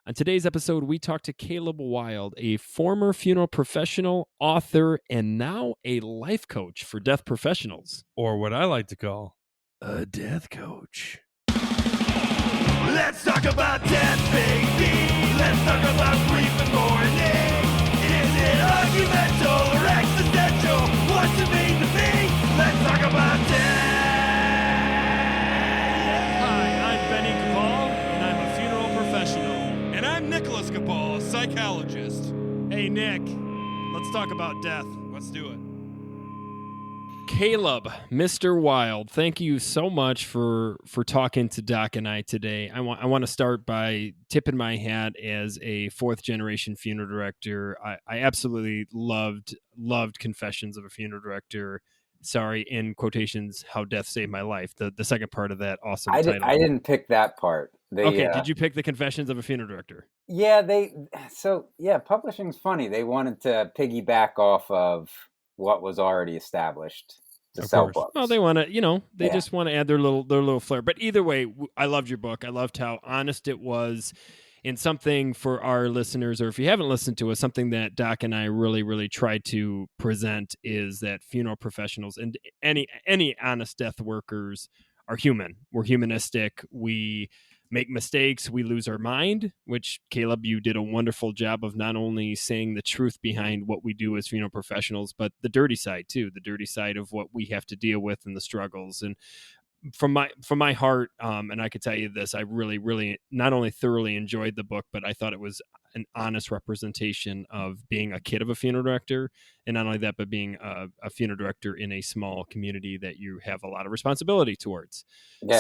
On today's episode, we talk to Caleb Wilde, a former funeral professional, author, and now a life coach for death professionals. Or what I like to call A death coach. Let's talk about death, baby. Let's talk about grief and mourning. Is it argumental or existential? What's it mean to me? Let's talk about death. Hi, I'm Benny Capal, and I'm a funeral professional. And I'm Nicholas Capal, psychologist. Hey, Nick, let's talk about death. Let's do it. Caleb, Mr. Wilde, thank you so much for talking to Doc and I today. I want to start by tipping my hat as a fourth generation funeral director. I absolutely loved Confessions of a Funeral Director. Sorry, in quotations, How Death Saved My Life. The second part of that awesome title. I didn't pick that part. Did you pick the Confessions of a Funeral Director? Yeah, publishing's funny. They wanted to piggyback off of what was already established to Of sell course. books. Well, they want to, they just want to add their little flair. But either way, I loved your book. I loved how honest it was. And something for our listeners, or if you haven't listened to it, something that Doc and I really, really try to present is that funeral professionals and any honest death workers are human. We're humanistic. We make mistakes. We lose our mind, which, Caleb, you did a wonderful job of not only saying the truth behind what we do as funeral professionals, but the dirty side too, the dirty side of what we have to deal with and the struggles. And from my heart, and I could tell you this, I really, really not only thoroughly enjoyed the book, but I thought it was an honest representation of being a kid of a funeral director. And not only that, but being a funeral director in a small community that you have a lot of responsibility towards. Yes.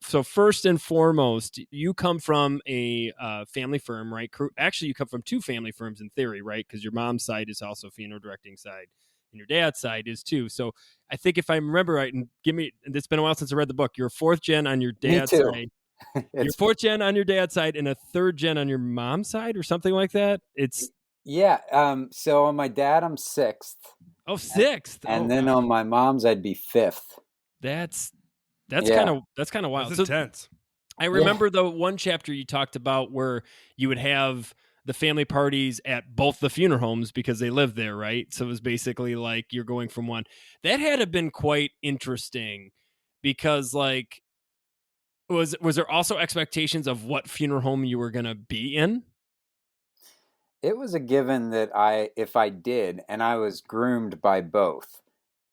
So first and foremost, you come from a family firm, right? Actually, you come from two family firms in theory, right? Because your mom's side is also funeral directing side, and your dad's side is too. So I think if I remember right, and it's been a while since I read the book, you're fourth gen on your dad's Me too. side. You're fourth gen on your dad's side and a third gen on your mom's side or something like that. So on my dad, I'm sixth. Oh, sixth. And then on my mom's, I'd be fifth. That's kind of wild. That's intense. I remember the one chapter you talked about where you would have the family parties at both the funeral homes because they lived there, right? So it was basically like you're going from one. That had to have been quite interesting because, like, was there also expectations of what funeral home you were going to be in? It was a given that if I did, and I was groomed by both.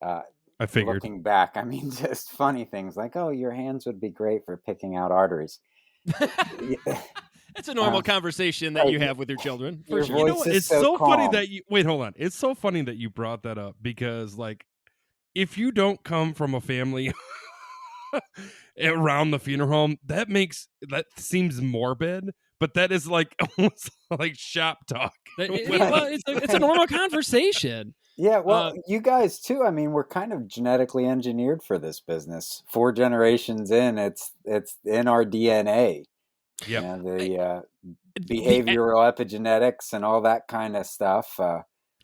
I figured. Looking back, I mean, just funny things like, oh, your hands would be great for picking out arteries. It's a normal conversation that you have with your children. For Your sure. voice You know, is it's so so funny calm. that you wait. Hold on. It's so funny that you brought that up because, like, if you don't come from a family around the funeral home, that seems morbid. But that is like almost like shop talk. It's a normal conversation. Yeah, well, you guys too. I mean, we're kind of genetically engineered for this business. 4 generations in, it's in our DNA. Yep. The behavioral epigenetics and all that kind of stuff.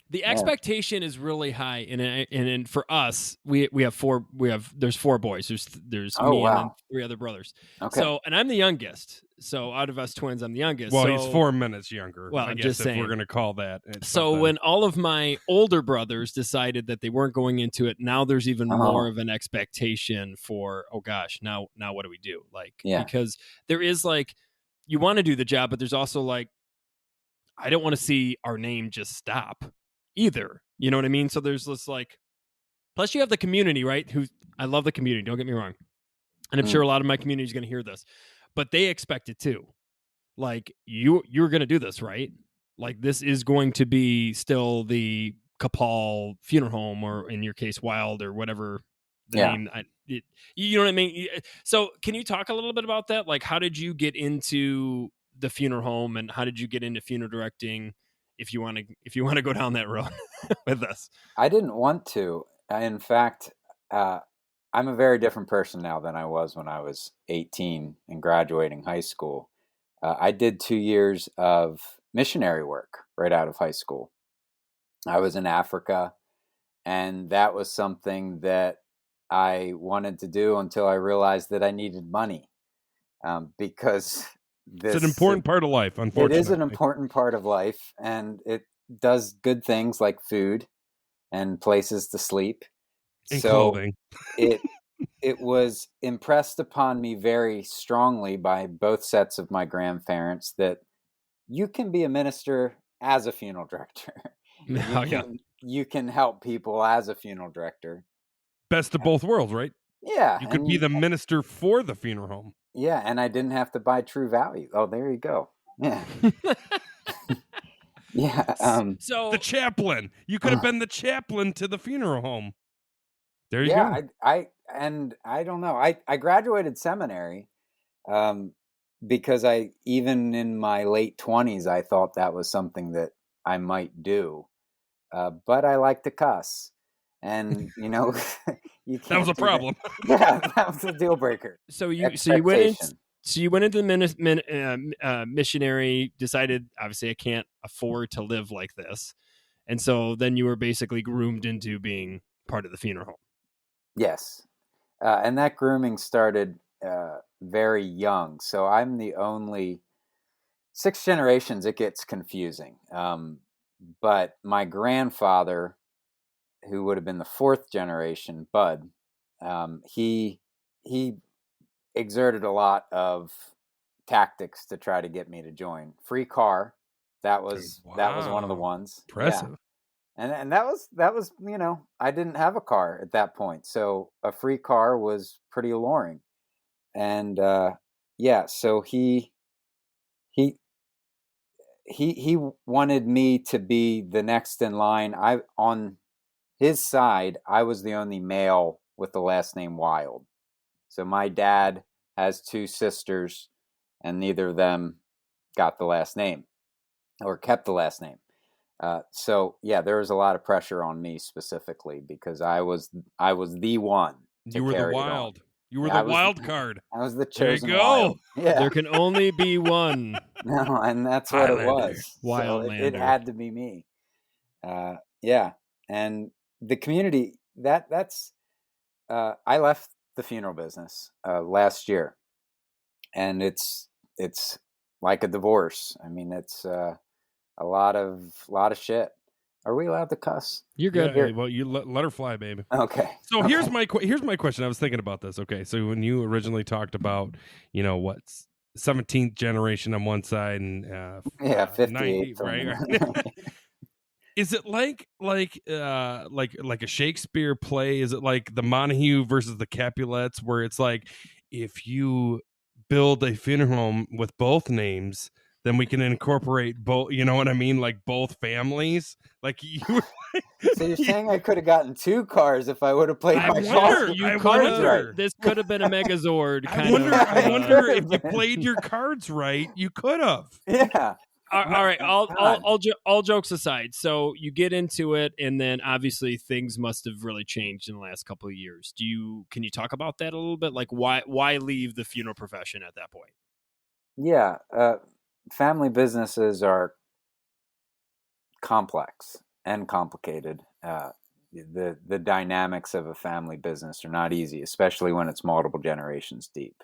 The expectation is really high, and for us, there's 4 boys. There's me and then 3 other brothers. Okay. So, and I'm the youngest. So out of us twins, I'm the youngest. Well, so, he's 4 minutes younger. Well, I I'm guess just if saying. we're going to call that. So when all of my older brothers decided that they weren't going into it, now there's even more of an expectation for, oh gosh, now what do we do? Because there is you want to do the job, but there's also I don't want to see our name just stop either. You know what I mean? So there's this plus you have the community, right? I love the community. Don't get me wrong. And I'm sure a lot of my community is going to hear this, but they expect it too. You're going to do this, right? This is going to be still the Capal Funeral Home, or in your case, Wilde, or whatever the name. You know what I mean? So can you talk a little bit about that? How did you get into the funeral home, and how did you get into funeral directing? If you want to go down that road with us. I didn't want to. In fact, I'm a very different person now than I was when I was 18 and graduating high school. I did 2 years of missionary work right out of high school. I was in Africa, and that was something that I wanted to do until I realized that I needed money, because It's an important part of life, unfortunately. It is an important part of life, and it does good things like food and places to sleep. And clothing. It was impressed upon me very strongly by both sets of my grandparents that you can be a minister as a funeral director. You can help people as a funeral director. Best of both worlds, right? Yeah. You could be the minister for the funeral home. Yeah, and I didn't have to buy True Value. Oh, there you go. Yeah. Yeah. So the chaplain. You could have been the chaplain to the funeral home. There you go. I don't know. I graduated seminary because even in my late 20s, I thought that was something that I might do. But I like to cuss. And, you know, that was a problem. Yeah, that was a deal breaker. So you went into the missionary, decided, obviously, I can't afford to live like this. And so then you were basically groomed into being part of the funeral home. Yes. And that grooming started very young. So I'm the only 6 generations. It gets confusing. But my grandfather, who would have been the 4th generation, Bud, he exerted a lot of tactics to try to get me to join. Free car, that was one of the ones. Impressive. Yeah. And that was you know, I didn't have a car at that point, so a free car was pretty alluring. And so he wanted me to be the next in line. On his side, I was the only male with the last name Wilde. So my dad has 2 sisters, and neither of them got the last name or kept the last name. So yeah, there was a lot of pressure on me specifically because I was the one. You were the wild. You were the wild card. I was the chosen. There you go. Wild. Yeah. There can only be one. No, and that's what it was. Wildlander. So it had to be me. Yeah, and the community that's. I left the funeral business last year, and it's like a divorce. I mean, it's a lot of shit. Are we allowed to cuss? You're good. Yeah, well, you let her fly, baby. Okay. So here's my question. I was thinking about this. Okay, so when you originally talked about, 17th generation on one side and 58, right? Is it like a Shakespeare play? Is it like the Montague versus the Capulets, where it's like if you build a funeral home with both names, then we can incorporate both? You know what I mean? Like both families. Like you. So you're saying I could have gotten 2 cars if I would have played my cards right? This could have been a Megazord. I wonder if you played your cards right, you could have. Yeah. All right. All jokes aside, so you get into it, and then obviously things must have really changed in the last couple of years. Can you talk about that a little bit? Like why leave the funeral profession at that point? Yeah, family businesses are complex and complicated. The dynamics of a family business are not easy, especially when it's multiple generations deep.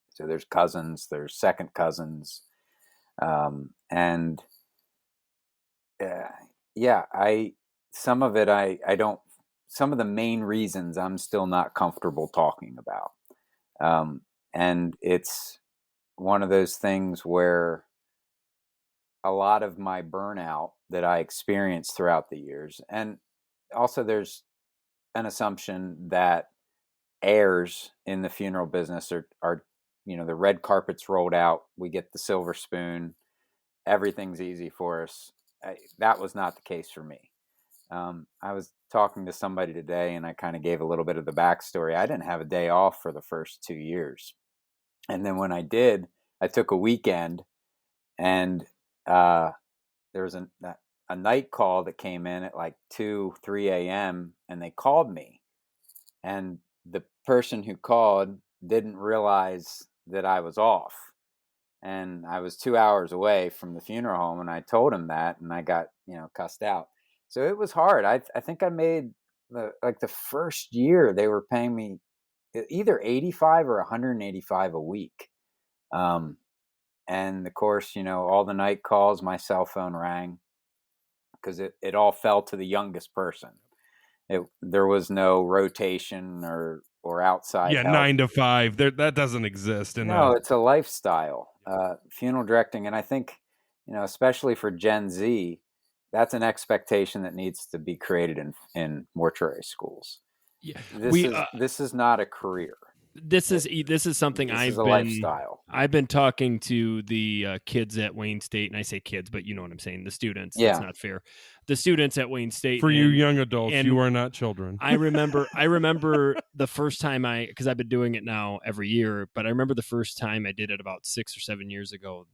So there's cousins, there's second cousins. Some of the main reasons I'm still not comfortable talking about. And it's one of those things where a lot of my burnout that I experienced throughout the years, and also there's an assumption that heirs in the funeral business are the red carpet's rolled out, we get the silver spoon, everything's easy for us. That was not the case for me. I was talking to somebody today, and I kind of gave a little bit of the backstory. I didn't have a day off for the first 2 years. And then when I did, I took a weekend, and there was a night call that came in at like 2, 3 a.m., and they called me. And the person who called didn't realize that I was off. And I was 2 hours away from the funeral home, and I told him that, and I got, cussed out. So it was hard. I think I made the first year they were paying me either $85 or $185 a week. And of course, all the night calls, my cell phone rang because it all fell to the youngest person. There was no rotation or outside help. 9 to 5. That doesn't exist. It's a lifestyle. Funeral directing, and I think, especially for Gen Z, that's an expectation that needs to be created in mortuary schools. Yeah, this is not a career. This is something lifestyle. I've been talking to the kids at Wayne State, and I say kids, but you know what I'm saying. The students. Yeah. That's not fair. The students at Wayne State. For you young adults, you are not children. I remember the first time because I've been doing it now every year, but I remember the first time I did it about 6 or 7 years ago.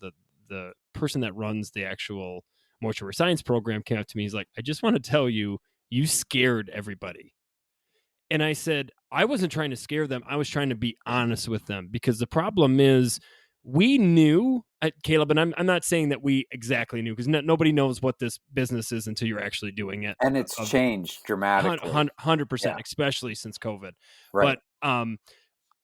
The person that runs the actual mortuary science program came up to me. He's like, I just want to tell you, you scared everybody. And I said, I wasn't trying to scare them. I was trying to be honest with them, because the problem is we knew, Caleb, and I'm not saying that we exactly knew, because nobody knows what this business is until you're actually doing it. And it's changed dramatically. 100%, especially since COVID. Right. But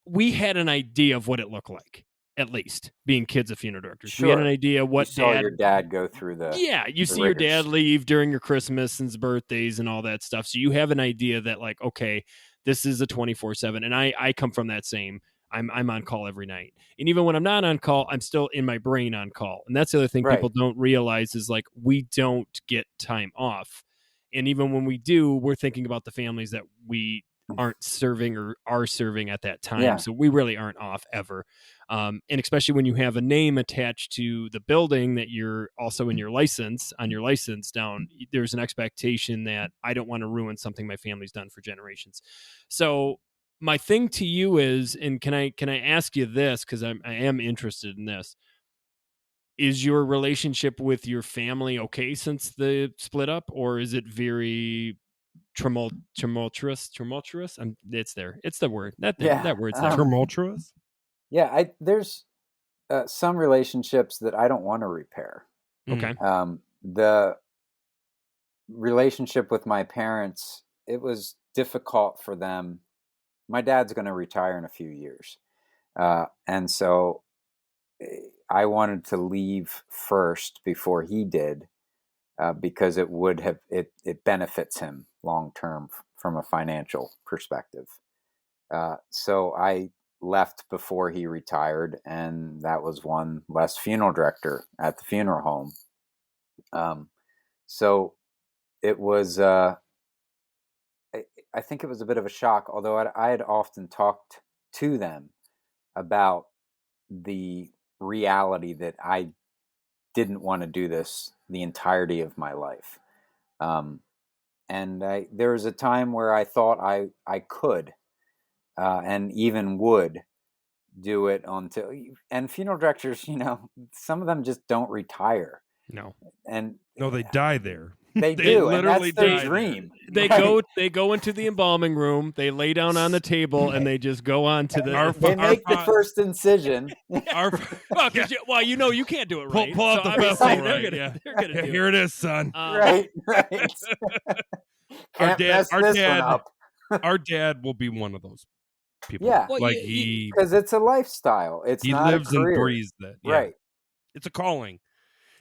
we had an idea of what it looked like, at least, being kids of funeral directors. Sure. We had an idea what you saw your dad go through the you see rigors. your dad leave during your Christmas and birthdays and all that stuff. So you have an idea that, like, okay, this is a 24/7. And I come from that same, I'm on call every night. And even when I'm not on call, I'm still in my brain on call. And that's the other thing people don't realize is, like, we don't get time off. And even when we do, we're thinking about the families that we aren't serving or are serving at that time. Yeah. So we really aren't off ever. And especially when you have a name attached to the building that you're also in your license, on your license down, there's an expectation that I don't want to ruin something my family's done for generations. So my thing to you is, and can I ask you this, because I am interested in this, is your relationship with your family okay since the split up, or is it very tumultuous? It's there. It's the word. That word's there. Tumultuous? Yeah, there's some relationships that I don't want to repair. Okay. The relationship with my parents, it was difficult for them. My dad's going to retire in a few years. And so I wanted to leave first before he did, because it benefits him long term from a financial perspective. So I left before he retired, and that was one less funeral director at the funeral home. So it was, I think it was a bit of a shock, although I had often talked to them about the reality that I didn't want to do this the entirety of my life. And there was a time where I thought I could, and even would do it until, and funeral directors, some of them just don't retire. No. And no, they die there. They do, literally and that's their dream. They go into the embalming room, they lay down on the table, and they just go on to the. They make the first incision. You can't do it right. Pull out the vessel, right? They're gonna do Here it is, son. Right. Our dad will be one of those people. Yeah, because it's a lifestyle. He not lives and breathes that. Yeah. Right. It's a calling.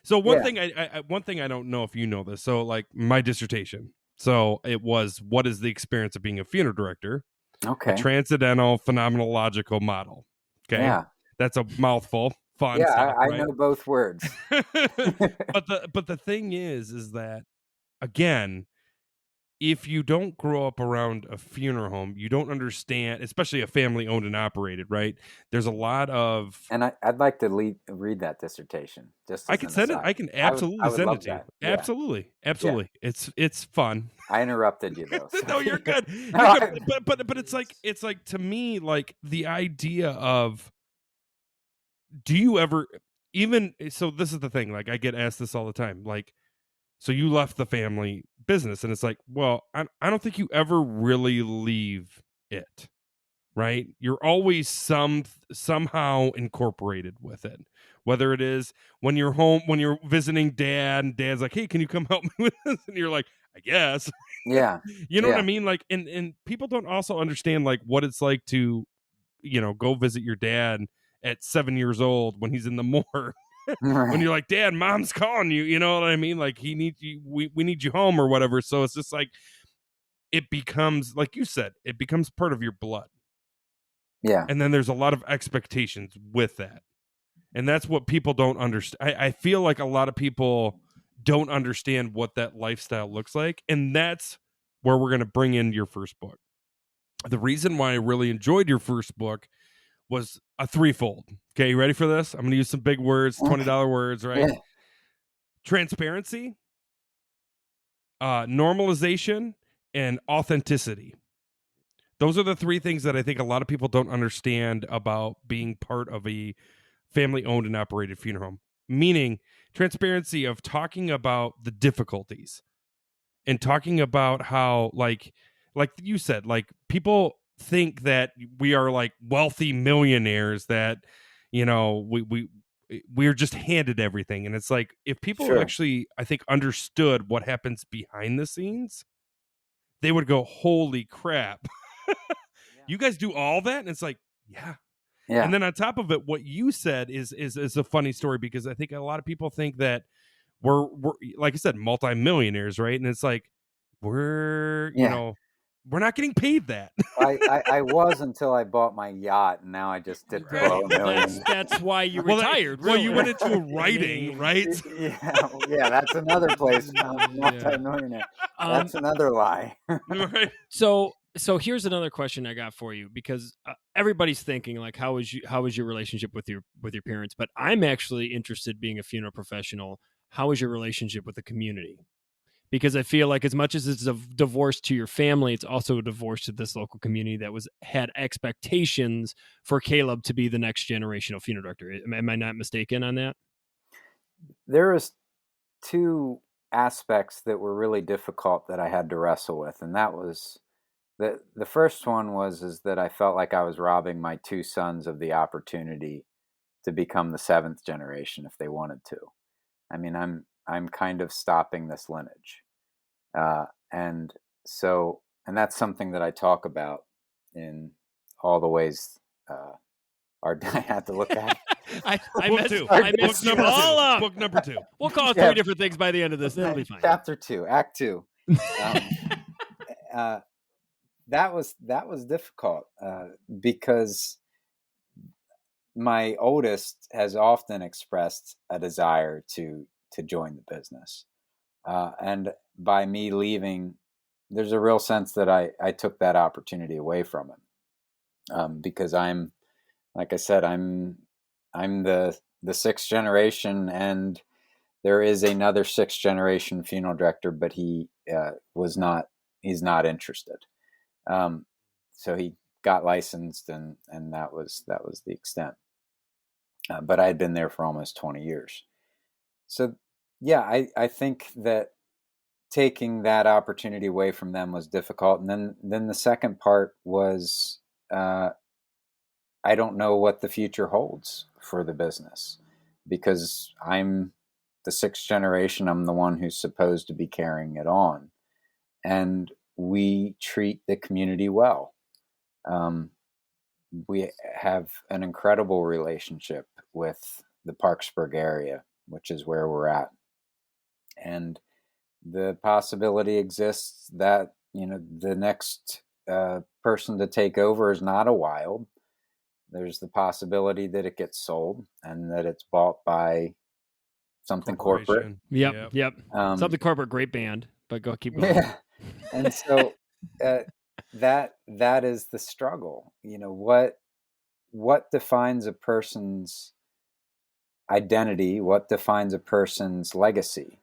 So one thing I don't know if you know this. So, like, my dissertation. So it was, what is the experience of being a funeral director? Okay. A transcendental phenomenological model. Okay. Yeah. That's a mouthful. Fun. Yeah, stuff, I right? know both words. but the thing is that, again, if you don't grow up around a funeral home, you don't understand, especially a family owned and operated, right? There's a lot of, and I'd like to read that dissertation. Just I can send it. I can absolutely send it to you. Yeah. Absolutely. Yeah. It's fun. I interrupted you though. So. No, you're good. But it's like to me, like, the idea of, do you ever even, so this is the thing, like, I get asked this all the time, like, so you left the family business, and it's like, well, I don't think you ever really leave it, right? You're always somehow incorporated with it. Whether it is when you're home, when you're visiting dad, and dad's like, hey, can you come help me with this? And you're like, I guess. Yeah. You know what I mean? Like, and people don't also understand, like, what it's like to, go visit your dad at 7 years old when he's in the morgue. When you're like, Dad, Mom's calling you, you know what I mean? Like, he needs you, we need you home or whatever. So it's just like, it becomes, like you said, it becomes part of your blood. Yeah. And then there's a lot of expectations with that. And that's what people don't understand. I feel like a lot of people don't understand what that lifestyle looks like. And that's where we're going to bring in your first book. The reason why I really enjoyed your first book was a threefold. Okay, you ready for this? I'm going to use some big words, $20 words, right? Yeah. Transparency, normalization, and authenticity. Those are the three things that I think a lot of people don't understand about being part of a family-owned and operated funeral home. Meaning, transparency of talking about the difficulties and talking about how, like you said, like, people think that we are like wealthy millionaires, that, you know, we're just handed everything. And it's like, if people actually, I think, understood what happens behind the scenes, they would go, holy crap. You guys do all that? And it's like, yeah. And then on top of it, what you said is a funny story, because I think a lot of people think that we're like I said, multimillionaires, right? And it's like, you know, we're not getting paid that. I was until I bought my yacht, and now I just did blow a million. That's why you retired. Well, you went into writing, right? Yeah, that's another place. Multi-millionaire. That's another lie. Right. So here's another question I got for you, because everybody's thinking, like, how is your relationship with your parents? But I'm actually interested, being a funeral professional, how is your relationship with the community? Because I feel like, as much as it's a divorce to your family, it's also a divorce to this local community that had expectations for Caleb to be the next generational funeral director. Am I not mistaken on that? There was two aspects that were really difficult that I had to wrestle with, and that was the first one is that I felt like I was robbing my two sons of the opportunity to become the seventh generation if they wanted to. I mean, I'm kind of stopping this lineage. And that's something that I talk about in all the ways I had to look at. I messed all up. Book number 2. We'll call it 3 different things by the end of this. That'll be fine. Chapter 2, Act 2. That was difficult because my oldest has often expressed a desire to join the business. And by me leaving, there's a real sense that I took that opportunity away from him. Because I'm, like I said, I'm the 6th generation, and there is another 6th generation funeral director, but he's not interested. So he got licensed, and that was the extent. But I had been there for almost 20 years. So yeah, I think that taking that opportunity away from them was difficult. And then the second part was, I don't know what the future holds for the business, because I'm the 6th generation. I'm the one who's supposed to be carrying it on. And we treat the community well. We have an incredible relationship with the Parksburg area, which is where we're at. And the possibility exists that, the next person to take over is not a Wilde. There's the possibility that it gets sold and that it's bought by something corporate. Yep. Something corporate, great band, but keep going. Yeah. And so that is the struggle. What defines a person's identity? What defines a person's legacy?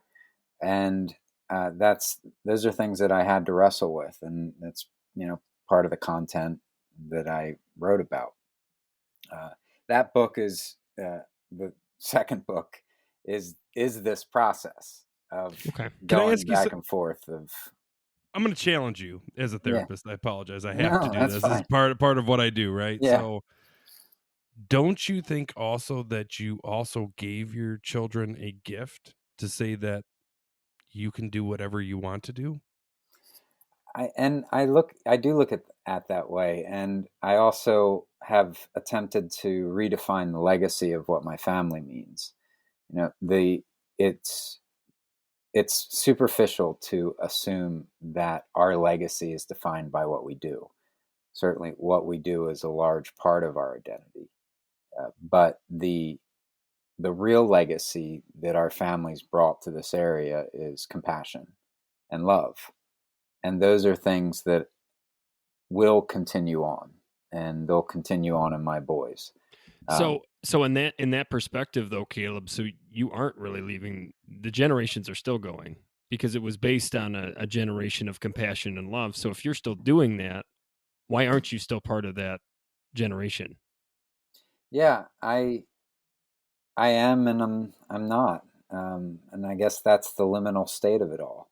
And those are things that I had to wrestle with, and that's part of the content that I wrote about. That book is the second book is this process of going back and forth of. I'm going to challenge you as a therapist. I apologize. I have to do this. Fine. This is part of what I do, right? Yeah. So don't you think also that you also gave your children a gift to say that you can do whatever you want to do? I do look at that way, and I also have attempted to redefine the legacy of what my family means. You know, it's it's superficial to assume that our legacy is defined by what we do. Certainly, what we do is a large part of our identity, but the real legacy that our families brought to this area is compassion and love, and those are things that will continue on, and they'll continue on in my boys. So in that perspective, though, Caleb, so you aren't really leaving. The generations are still going because it was based on a generation of compassion and love. So if you're still doing that, why aren't you still part of that generation? Yeah, I am, and I'm not, and I guess that's the liminal state of it all.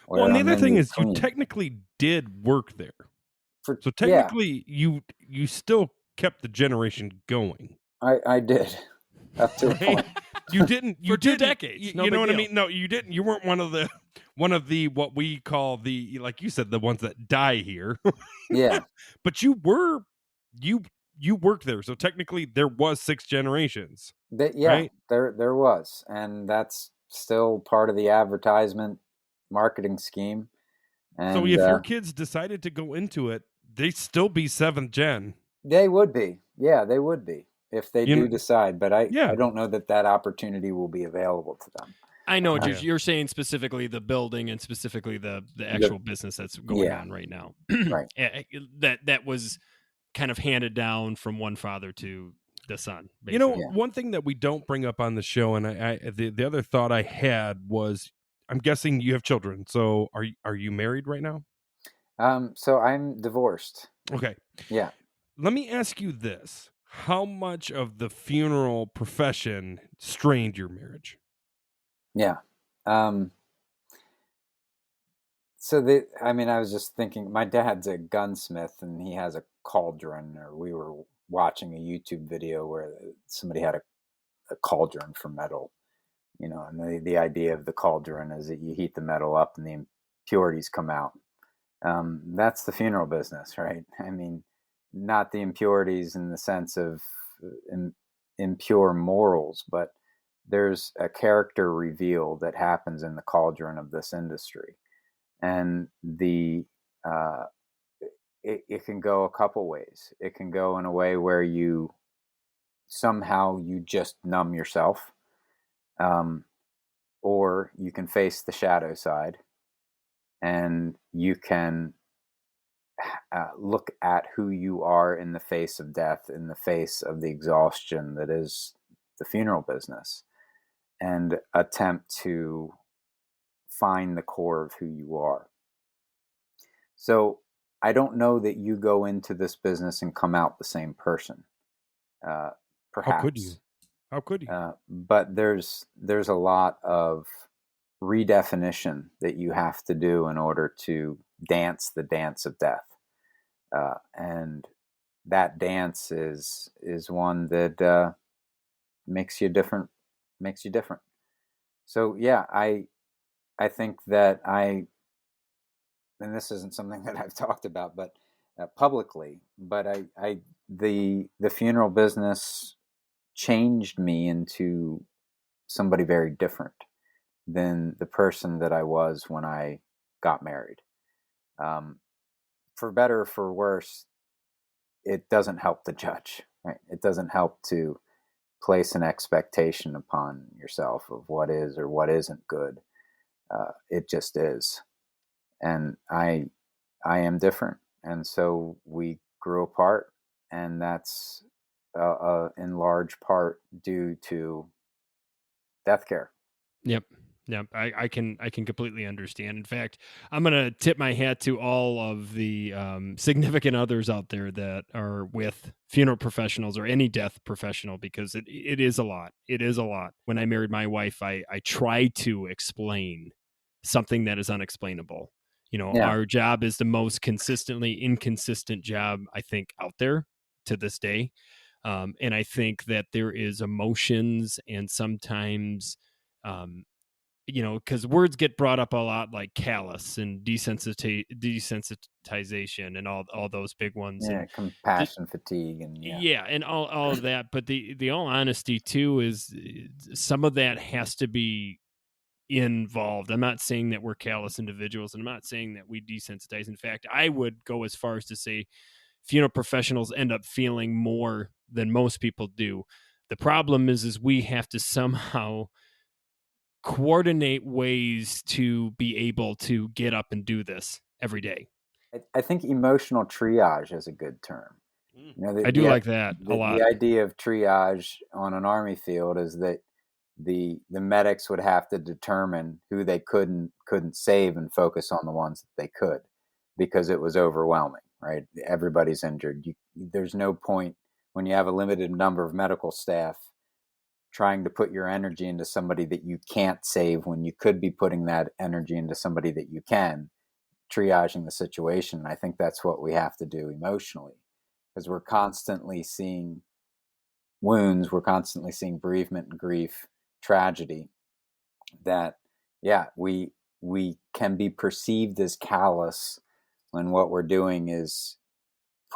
Well, and the I'm other in thing is, you between. technically did work there, so Yeah, technically you still kept the generation going. I did up to a point. You didn't. You For 2 didn't. decades. You know what I mean? No, you didn't. You weren't one of the what we call the, like you said, the ones that die here. Yeah, But you were you worked there, so technically there was 6 generations. Right? there was, and that's still part of the advertisement marketing scheme. And So if your kids decided to go into it, they'd still be 7th gen. they would be, yeah, they would be if they do decide. But I don't know that opportunity will be available to them. I know what you're saying, specifically the building and specifically the actual business that's going on right now. Right. That was kind of handed down from one father to the son. Basically. You know, one thing that we don't bring up on the show, and the other thought I had was, I'm guessing you have children. So are you married right now? So I'm divorced. Okay. Yeah. Let me ask you this. How much of the funeral profession strained your marriage? Yeah. So I was just thinking, my dad's a gunsmith and he has a cauldron, or we were watching a YouTube video where somebody had a cauldron for metal, and the idea of the cauldron is that you heat the metal up and the impurities come out. That's the funeral business, right? I mean, not the impurities in the sense of impure morals, but there's a character reveal that happens in the cauldron of this industry. And it can go a couple ways. It can go in a way where you just numb yourself, or you can face the shadow side, and you can look at who you are in the face of death, in the face of the exhaustion that is the funeral business, and attempt to find the core of who you are. So I don't know that you go into this business and come out the same person. Perhaps. How could you? But there's a lot of redefinition that you have to do in order to dance the dance of death. And that dance is one that makes you different. So yeah, I think that and this isn't something that I've talked about, but publicly, but the funeral business changed me into somebody very different than the person that I was when I got married. For better or for worse, it doesn't help to judge, right? It doesn't help to place an expectation upon yourself of what is or what isn't good. It just is. And I am different. And so we grew apart, and that's in large part due to death care. Yep. I can completely understand. In fact, I'm gonna tip my hat to all of the significant others out there that are with funeral professionals or any death professional, because it is a lot. It is a lot. When I married my wife, I tried to explain something that is unexplainable. Our job is the most consistently inconsistent job, I think, out there to this day. And I think that there is emotions and sometimes because words get brought up a lot, like callous and desensitization and all those big ones. Yeah, And compassion fatigue and and all of that. But the all honesty too is some of that has to be involved. I'm not saying that we're callous individuals, and I'm not saying that we desensitize. In fact, I would go as far as to say funeral professionals end up feeling more than most people do. The problem is we have to somehow coordinate ways to be able to get up and do this every day. I think emotional triage is a good term. I do like that a lot. The idea of triage on an Army field is that the medics would have to determine who they couldn't save and focus on the ones that they could, because it was overwhelming, right? Everybody's injured. There's no point when you have a limited number of medical staff trying to put your energy into somebody that you can't save when you could be putting that energy into somebody that you can, triaging the situation. And I think that's what we have to do emotionally, because we're constantly seeing wounds, we're constantly seeing bereavement and grief, tragedy, that we can be perceived as callous when what we're doing is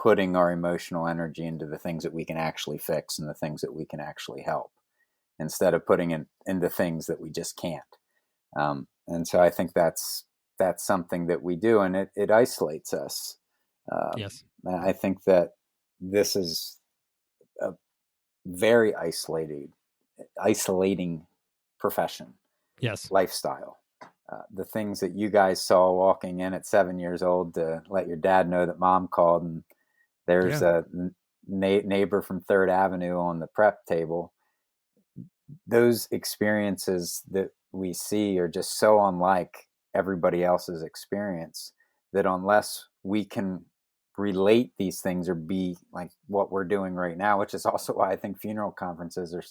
putting our emotional energy into the things that we can actually fix and the things that we can actually help, instead of putting it into things that we just can't. And so I think that's something that we do, and it isolates us. Yes. I think that this is a very isolating profession. Yes. Lifestyle. The things that you guys saw walking in at 7 years old to let your dad know that mom called, and there's a neighbor from 3rd Avenue on the prep table. Those experiences that we see are just so unlike everybody else's experience that unless we can relate these things or be like what we're doing right now, which is also why I think funeral conferences are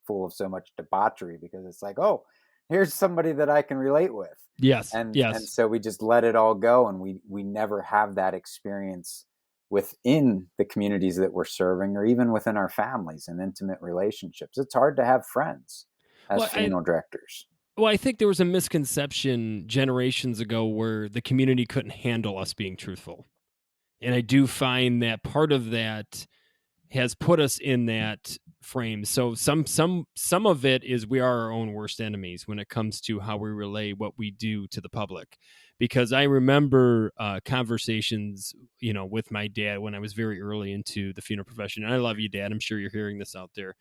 full of so much debauchery, because it's like, oh, here's somebody that I can relate with. Yes. And yes. so we just let it all go, and we never have that experience within the communities that we're serving, or even within our families and intimate relationships. It's hard to have friends as funeral directors. Well, I think there was a misconception generations ago where the community couldn't handle us being truthful. And I do find that part of that has put us in that frame. So some of it is we are our own worst enemies when it comes to how we relay what we do to the public. Because I remember conversations, with my dad when I was very early into the funeral profession. And I love you, Dad. I'm sure you're hearing this out there.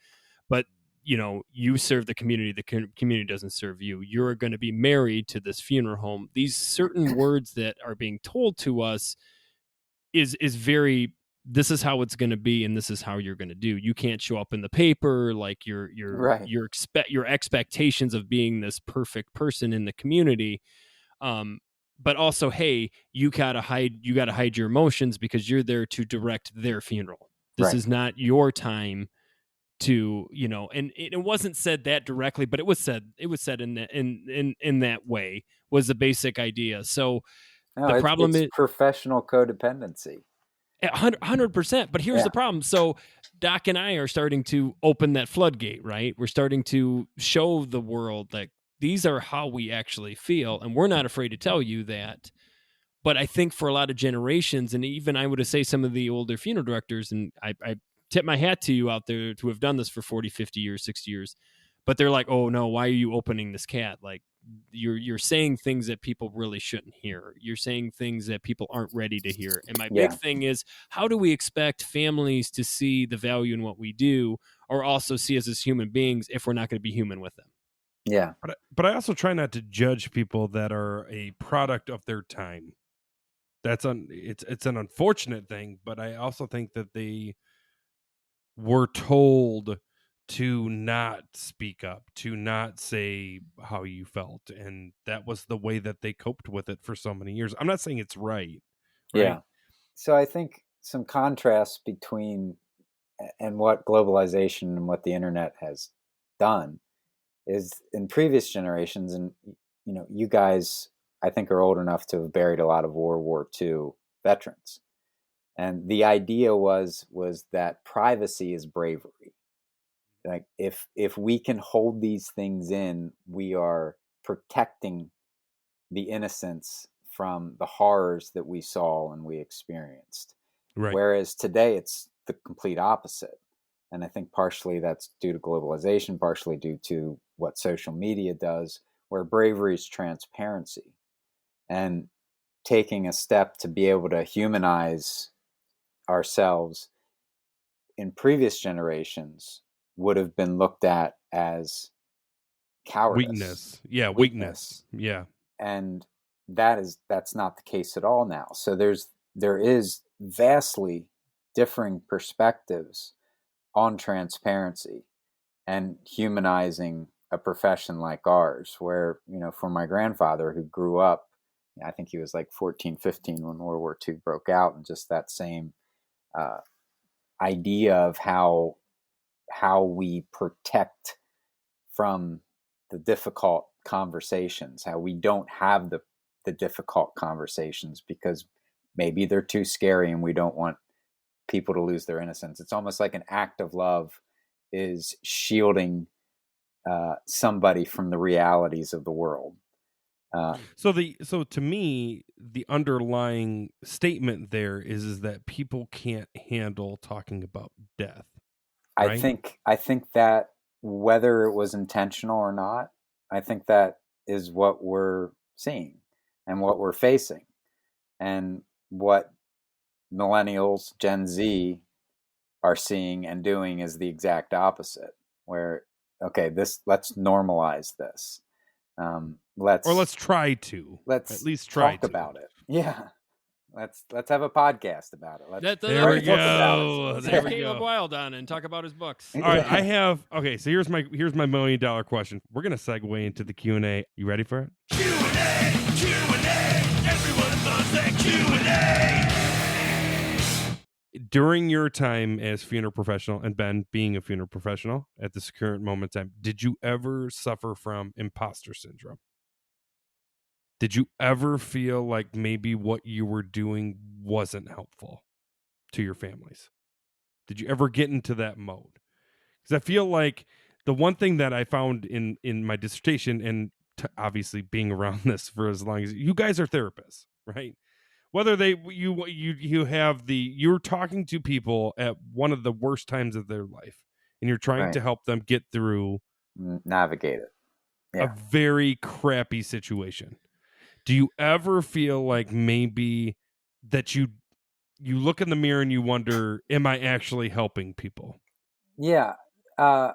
But, you serve the community. The community doesn't serve you. You're going to be married to this funeral home. These certain words that are being told to us is very, this is how it's going to be, and this is how you're going to do. You can't show up in the paper like your expectations of being this perfect person in the community. But also, hey, you gotta hide your emotions because you're there to direct their funeral. This is not your time to, and it wasn't said that directly, but it was said in that way was the basic idea. So the problem is professional codependency. 100%. But here's the problem. So Doc and I are starting to open that floodgate, right? We're starting to show the world that these are how we actually feel, and we're not afraid to tell you that. But I think for a lot of generations, and even I would say some of the older funeral directors, and I tip my hat to you out there to have done this for 40, 50 years, 60 years, but they're like, oh no, why are you opening this cat? Like, you're saying things that people really shouldn't hear. You're saying things that people aren't ready to hear. And my big thing is, how do we expect families to see the value in what we do, or also see us as human beings, if we're not going to be human with them? Yeah. But I also try not to judge people that are a product of their time. It's an unfortunate thing, but I also think that they were told to not speak up, to not say how you felt, and that was the way that they coped with it for so many years. I'm not saying it's right? Yeah. So I think some contrast between and what globalization and what the internet has done is, in previous generations, and you guys I think are old enough to have buried a lot of World War II veterans. And the idea was that privacy is bravery. Like if we can hold these things in, we are protecting the innocence from the horrors that we saw and we experienced. Right. Whereas today it's the complete opposite. And I think partially that's due to globalization, partially due to what social media does, where bravery is transparency. And taking a step to be able to humanize ourselves in previous generations would have been looked at as cowardice. Weakness. Yeah. And that's not the case at all now. So there is vastly differing perspectives on transparency and humanizing a profession like ours, where, for my grandfather, who grew up, I think he was like 14, 15 when World War II broke out, and just that same idea of how we protect from the difficult conversations, how we don't have the difficult conversations because maybe they're too scary and we don't want people to lose their innocence. It's almost like an act of love is shielding somebody from the realities of the world. So to me, the underlying statement there is that people can't handle talking about death. Right? I think that whether it was intentional or not, I think that is what we're seeing and what we're facing, and what millennials, Gen Z are seeing and doing is the exact opposite, where, okay, let's normalize this. Let's try to at least talk about it. Yeah. Let's have a podcast about it. There we go. Let's Caleb Wilde on and talk about his books. All right, so here's my $1 million question. We're gonna segue into the Q&A. You ready for it? Q&A, everyone loves that Q&A. During your time as funeral professional, and Ben being a funeral professional at this current moment in time, did you ever suffer from imposter syndrome? Did you ever feel like maybe what you were doing wasn't helpful to your families? Did you ever get into that mode? Because I feel like the one thing that I found in my dissertation, and obviously being around this for as long as you guys are therapists, right? Whether you're talking to people at one of the worst times of their life, and you're trying to help them get through, navigate it, a very crappy situation. Do you ever feel like maybe that you look in the mirror and you wonder, am I actually helping people? Yeah. I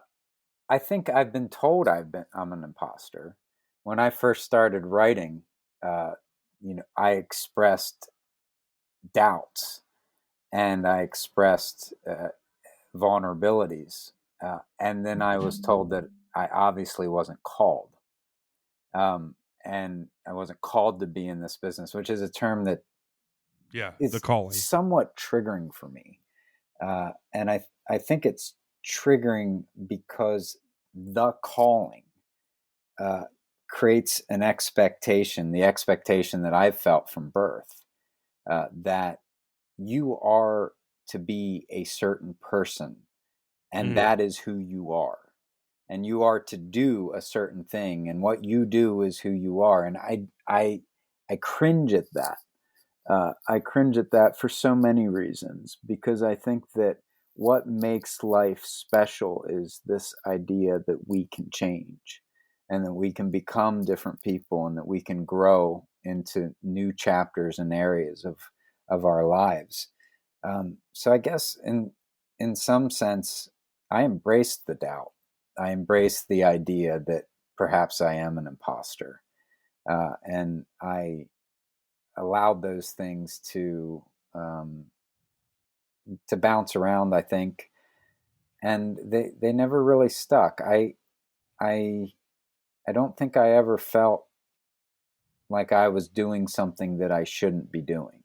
think I've been told I'm an imposter. When I first started writing, I expressed doubts and I expressed vulnerabilities. And then I was told that I obviously wasn't called. And I wasn't called to be in this business, which is a term that is the calling, somewhat triggering for me. And I think it's triggering because the calling creates an expectation, the expectation that I've felt from birth, that you are to be a certain person, and that is who you are. And you are to do a certain thing, and what you do is who you are. And I cringe at that. I cringe at that for so many reasons, because I think that what makes life special is this idea that we can change, and that we can become different people, and that we can grow into new chapters and areas of our lives. So I guess in some sense, I embraced the doubt. I embraced the idea that perhaps I am an imposter. And I allowed those things to bounce around, I think. And they never really stuck. I don't think I ever felt like I was doing something that I shouldn't be doing.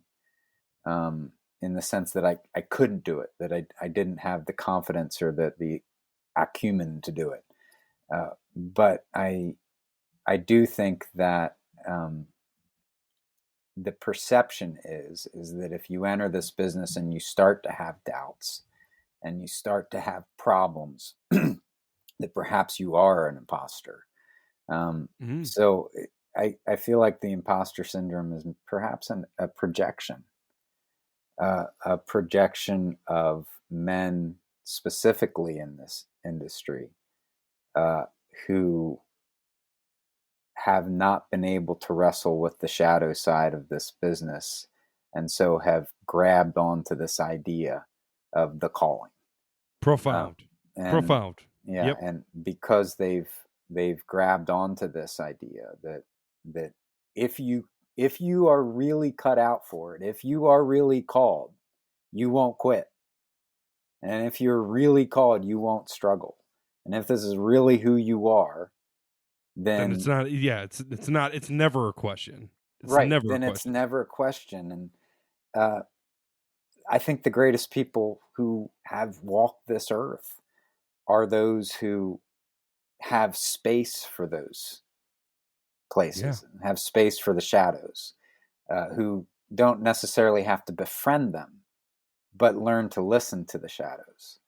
In the sense that I couldn't do it, that I didn't have the confidence or the acumen to do it. But I do think that the perception is that if you enter this business and you start to have doubts and you start to have problems, that perhaps you are an imposter. So I feel like the imposter syndrome is perhaps a projection of men specifically in this industry who have not been able to wrestle with the shadow side of this business, and so have grabbed onto this idea of the calling. Profound. Profound. Yeah, yep. And because they've grabbed onto this idea that if you are really cut out for it, if you are really called, you won't quit. And if you're really called, you won't struggle. And if this is really who you are, then it's not. Yeah, it's never a question. It's right. Never then a it's never a question. And I think the greatest people who have walked this earth are those who have space for those places, and have space for the shadows, who don't necessarily have to befriend them, but learn to listen to the shadows.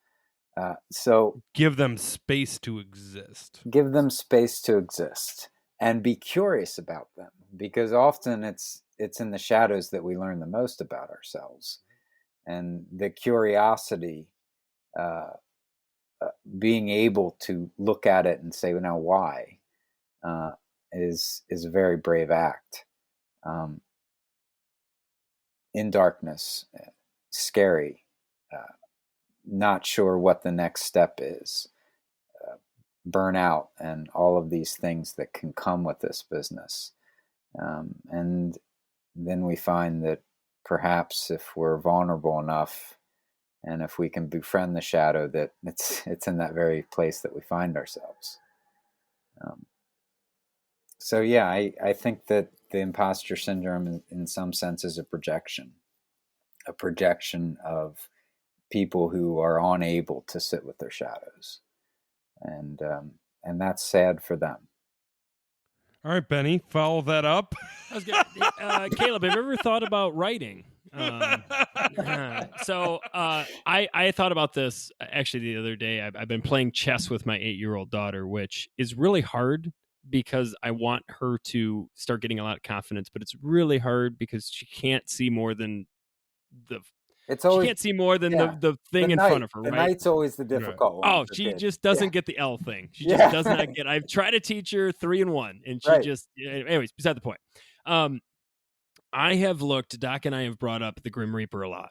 So give them space to exist. Give them space to exist and be curious about them, because often it's in the shadows that we learn the most about ourselves. And the curiosity, being able to look at it and say, well, now why, is a very brave act. In darkness, scary, not sure what the next step is, burnout, and all of these things that can come with this business. And then we find that perhaps if we're vulnerable enough, and if we can befriend the shadow, that it's in that very place that we find ourselves. So yeah, I think that the imposter syndrome in some sense is a projection of people who are unable to sit with their shadows. And that's sad for them. All right, Benny, follow that up. Caleb, have you ever thought about writing? So I thought about this actually the other day. I've been playing chess with my 8-year-old daughter, which is really hard because I want her to start getting a lot of confidence, but it's really hard because she can't see more than the thing in front of her. The right? knight's always the difficult one. Oh, she just doesn't get the L thing. She just does not get. I've tried to teach her 3 and 1, and she just. Anyways, beside the point. I have looked. Doc and I have brought up the Grim Reaper a lot,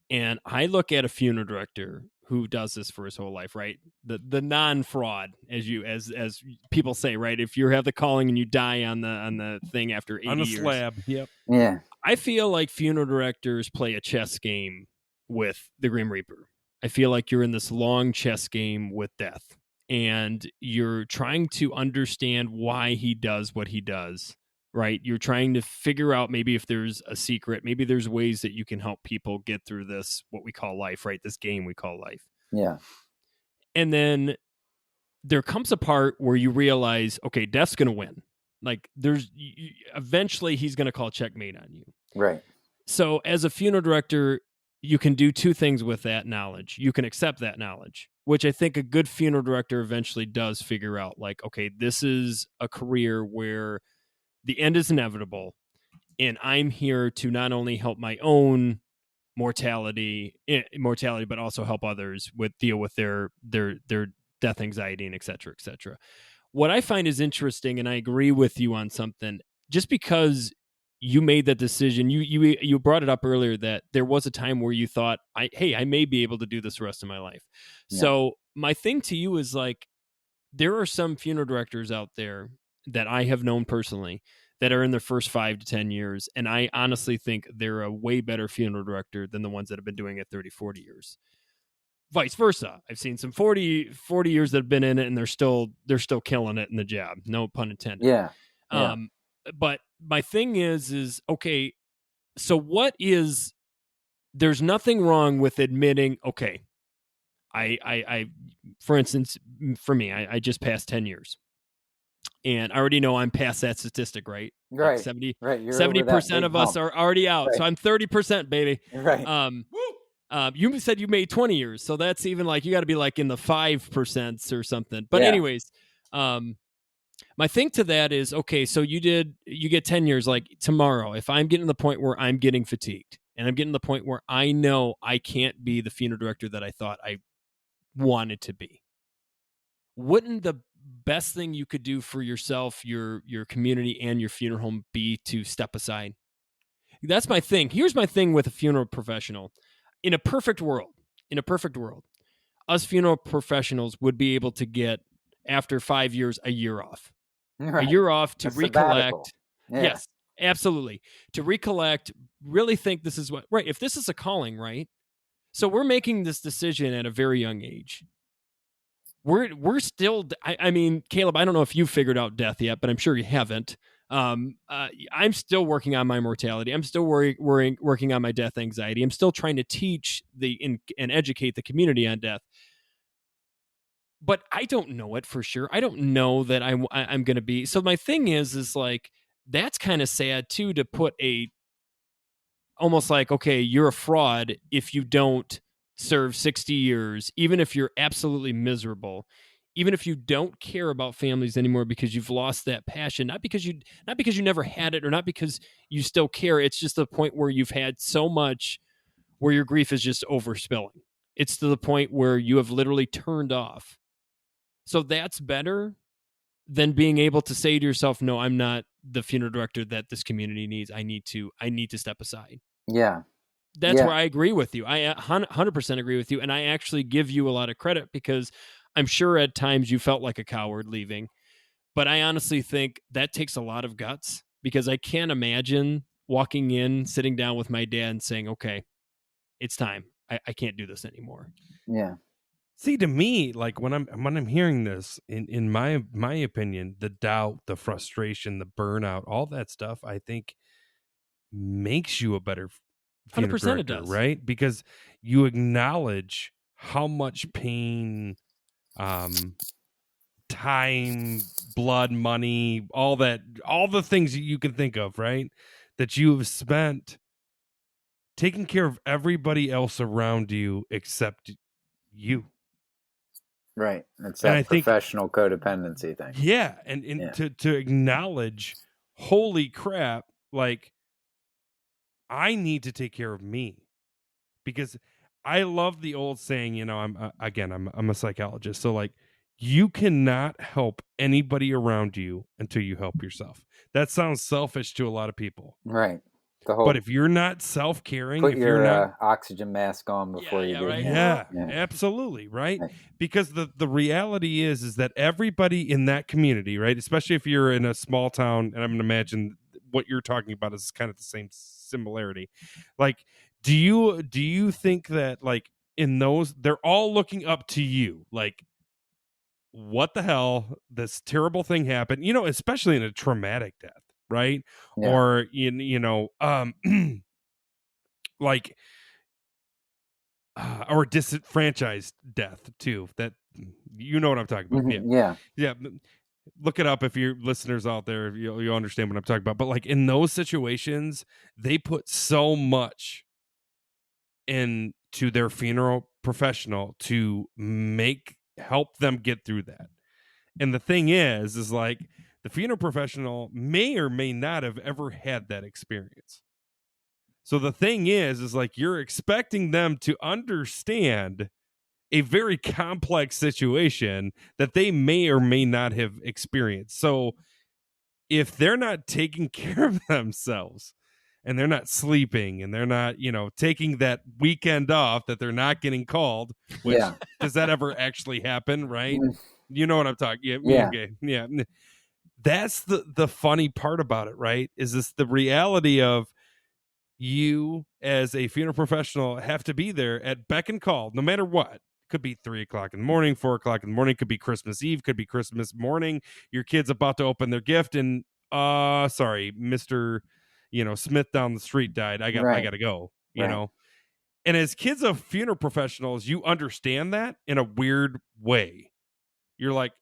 and I look at a funeral director who does this for his whole life, right? The non-fraud, as people say, right? If you have the calling and you die on the thing after 80 on the years, slab, yep, yeah. I feel like funeral directors play a chess game with the Grim Reaper. I feel like you're in this long chess game with death, and you're trying to understand why he does what he does, right? You're trying to figure out maybe if there's a secret, maybe there's ways that you can help people get through this, what we call life, right? This game we call life. Yeah. And then there comes a part where you realize, okay, death's going to win. Like eventually he's going to call checkmate on you. Right. So as a funeral director, you can do 2 things with that knowledge. You can accept that knowledge, which I think a good funeral director eventually does figure out, like, okay, this is a career where the end is inevitable, and I'm here to not only help my own mortality, but also help others deal with their death anxiety and et cetera, et cetera. What I find is interesting, and I agree with you on something, just because you made that decision, you brought it up earlier that there was a time where you thought, I may be able to do this the rest of my life. Yeah. So my thing to you is, like, there are some funeral directors out there that I have known personally that are in their first 5 to 10 years. And I honestly think they're a way better funeral director than the ones that have been doing it 30, 40 years. Vice versa. I've seen some 40 years that have been in it, and they're still killing it in the job. No pun intended. Yeah. But my thing is, okay, so there's nothing wrong with admitting, okay, I for instance, for me, I just passed 10 years. And I already know I'm past that statistic, right? Right. Like 70% 70% of us are already out. Right. So I'm 30%, baby. Right. You said you made 20 years. So that's even like, you got to be like in the 5% or something. But anyways, My thing to that is, okay, so you get 10 years, like tomorrow, if I'm getting to the point where I'm getting fatigued and I'm getting to the point where I know I can't be the funeral director that I thought I wanted to be, wouldn't the best thing you could do for yourself, your community, and your funeral home be to step aside? That's my thing. Here's my thing with a funeral professional. In a perfect world, us funeral professionals would be able to get, after 5 years, a year off. Right. A year off to recollect. Yeah. Yes, absolutely. To recollect, really think this is what, right. If this is a calling, right? So we're making this decision at a very young age. We're still, I mean, Caleb, I don't know if you've figured out death yet, but I'm sure you haven't. I'm still working on my mortality. I'm still working on my death anxiety. I'm still trying to teach and educate the community on death. But I don't know it for sure. I don't know that I'm going to be. So my thing is like, that's kind of sad too, to put almost like, okay, you're a fraud if you don't serve 60 years, even if you're absolutely miserable, even if you don't care about families anymore because you've lost that passion, not because you never had it or not because you still care. It's just the point where you've had so much where your grief is just overspilling. It's to the point where you have literally turned off. So that's better than being able to say to yourself, no, I'm not the funeral director that this community needs. I need to step aside. Yeah. That's where I agree with you. I 100% agree with you. And I actually give you a lot of credit because I'm sure at times you felt like a coward leaving. But I honestly think that takes a lot of guts, because I can't imagine walking in, sitting down with my dad and saying, okay, it's time. I can't do this anymore. Yeah. See, to me, like when I'm hearing this, in my opinion, the doubt, the frustration, the burnout, all that stuff, I think makes you a better funeral 100% director, it does. right? Because you acknowledge how much pain, time, blood, money, all the things you can think of, right? That you have spent taking care of everybody else around you except you. Right. It's that professional codependency thing. Yeah. And to acknowledge, holy crap, like, I need to take care of me. Because I love the old saying, you know, I'm a psychologist. So like, you cannot help anybody around you until you help yourself. That sounds selfish to a lot of people. Right. But if you're not self-caring, put your oxygen mask on before you do. Right? Yeah, absolutely, right? Because the reality is that everybody in that community, right, especially if you're in a small town, and I'm going to imagine what you're talking about is kind of the same similarity. Like, do you think that, like, in those, they're all looking up to you, like, what the hell, this terrible thing happened, you know, especially in a traumatic death, right? Yeah. Or like or disenfranchised death too, that, you know what I'm talking about. Mm-hmm. Yeah Look it up if you're listeners out there, you'll understand what I'm talking about. But like, in those situations, they put so much into their funeral professional to help them get through that. And the thing is like, the funeral professional may or may not have ever had that experience. So the thing is like, you're expecting them to understand a very complex situation that they may or may not have experienced. So if they're not taking care of themselves, and they're not sleeping, and they're not, you know, taking that weekend off that they're not getting called, which does that ever actually happen, right? You know what I'm talking. Yeah. Okay. Yeah. That's the funny part about it, right? Is this the reality of, you as a funeral professional have to be there at beck and call, no matter what. Could be 3:00 in the morning, 4:00 in the morning, could be Christmas Eve, could be Christmas morning. Your kid's about to open their gift, and sorry, Mr. Smith down the street died. I got to go. You know, and as kids of funeral professionals, you understand that in a weird way. You're like,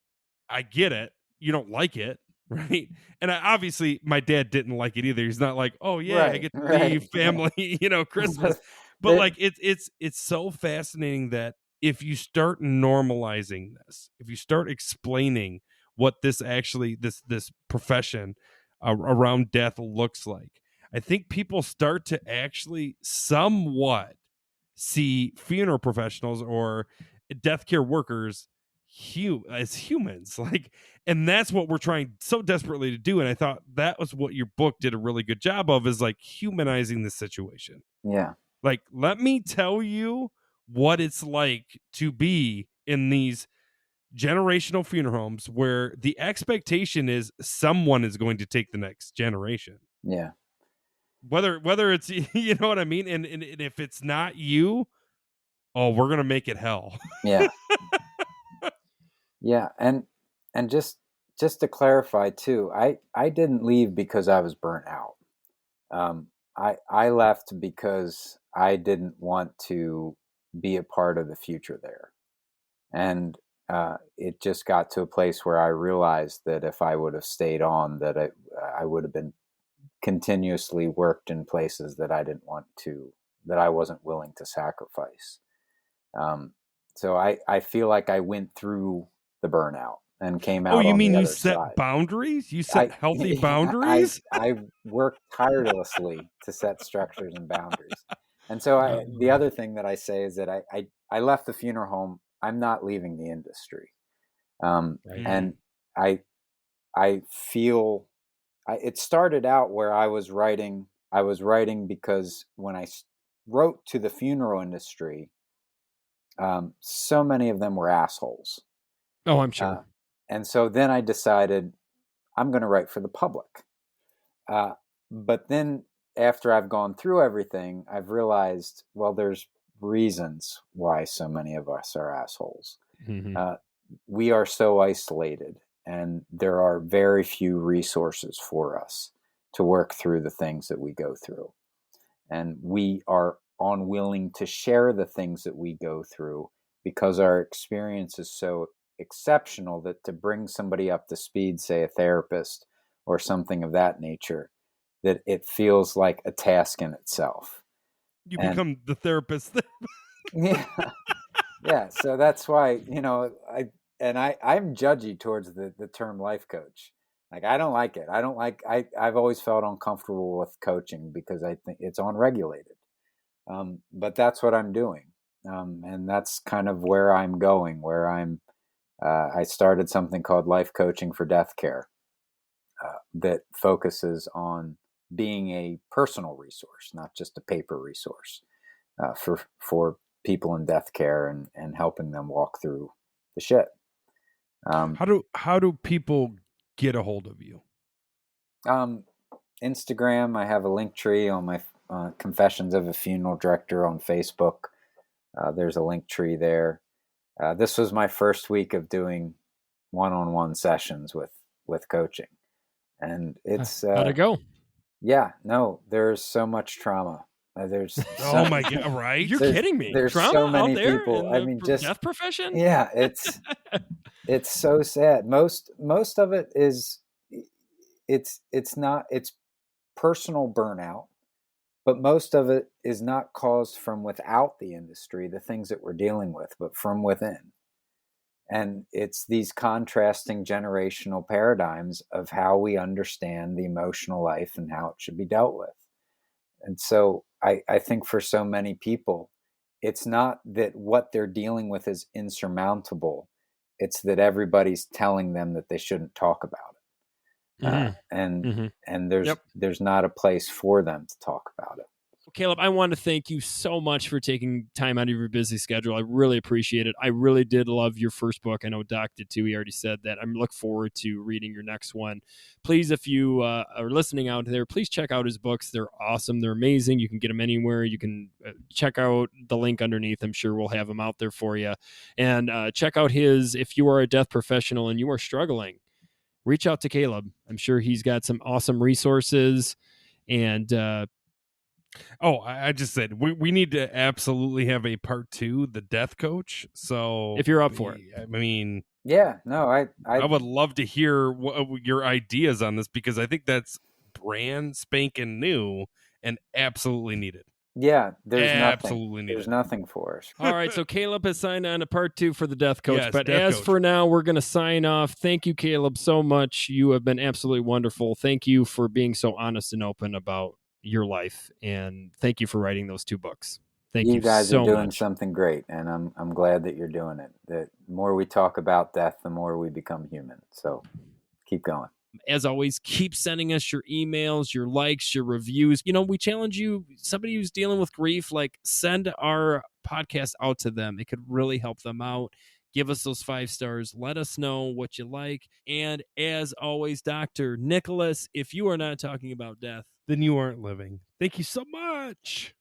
I get it. You don't like it, right? And obviously, my dad didn't like it either. He's not like, oh yeah, I get to leave family, Christmas. But like, it's so fascinating that if you start normalizing this, if you start explaining what this actually this profession around death looks like. I think people start to actually somewhat see funeral professionals or death care workers as humans, like, and that's what we're trying so desperately to do. And I thought that was what your book did a really good job of, is like humanizing the situation. Yeah. Like, let me tell you what it's like to be in these generational funeral homes where the expectation is someone is going to take the next generation. Yeah. Whether it's, you know what I mean? And if it's not you, oh, we're going to make it hell. Yeah. Yeah. And just to clarify too, I didn't leave because I was burnt out. I left because I didn't want to be a part of the future there. And it just got to a place where I realized that if I would have stayed on, that I would have been continuously worked in places that I didn't want to, that I wasn't willing to sacrifice. So I feel like I went through the burnout and came out. Oh, you on mean the you other set side. boundaries? You set healthy boundaries? I worked tirelessly to set structures and boundaries. And so the other thing that I say is that I left the funeral home. I'm not leaving the industry. And I feel it started out where I was writing because when I wrote to the funeral industry, so many of them were assholes. Oh, I'm sure. And so then I decided I'm going to write for the public. But then after I've gone through everything, I've realized, well, there's reasons why so many of us are assholes. Mm-hmm. We are so isolated, and there are very few resources for us to work through the things that we go through. And we are unwilling to share the things that we go through because our experience is so exceptional that to bring somebody up to speed, say a therapist or something of that nature, that it feels like a task in itself. You become the therapist. Yeah. So that's why, I'm judgy towards the term life coach. Like, I don't like it. I've always felt uncomfortable with coaching because I think it's unregulated. But that's what I'm doing. And that's kind of where I'm going, where I started something called Life Coaching for Death Care that focuses on being a personal resource, not just a paper resource for people in death care and helping them walk through the shit. How do people get a hold of you? Instagram. I have a link tree on my Confessions of a Funeral Director on Facebook. There's a link tree there. This was my first week of doing one-on-one sessions with coaching, and it's how'd it go? Yeah, no, there's so much trauma. There's oh my God, right? You're kidding me. There's trauma so many out there people. in the death profession. Yeah, it's so sad. Most of it is it's personal burnout, but most of it is not caused from without the industry, the things that we're dealing with, but from within. And it's these contrasting generational paradigms of how we understand the emotional life and how it should be dealt with. And so I think for so many people, it's not that what they're dealing with is insurmountable. It's that everybody's telling them that they shouldn't talk about it. And there's not a place for them to talk about it. Caleb, I want to thank you so much for taking time out of your busy schedule. I really appreciate it. I really did love your first book. I know Doc did too. He already said that. I look forward to reading your next one. Please, if you are listening out there, please check out his books. They're awesome. They're amazing. You can get them anywhere. You can check out the link underneath. I'm sure we'll have them out there for you. And check out his, if you are a death professional and you are struggling, reach out to Caleb. I'm sure he's got some awesome resources. And I just said we need to absolutely have a part 2, the death coach. So if you're up for it, I mean, yeah, no, I would love to hear your ideas on this, because I think that's brand spanking new and absolutely needed. Yeah, there's Absolutely nothing. There's needed. nothing for us. All right, so Caleb has signed on to part 2 for the Death Coach. Yes, but Death as Coach. for now, we're going to sign off. Thank you, Caleb, so much. You have been absolutely wonderful. Thank you for being so honest and open about your life, and thank you for writing those 2 books. Thank you guys so are doing much. something great, and I'm glad that you're doing it. The more we talk about death, the more we become human. So keep going. As always, keep sending us your emails, your likes, your reviews. You know, we challenge you, somebody who's dealing with grief, like send our podcast out to them. It could really help them out. Give us those 5 stars. Let us know what you like. And as always, Dr. Nicholas, if you are not talking about death, Then you aren't living. Thank you so much.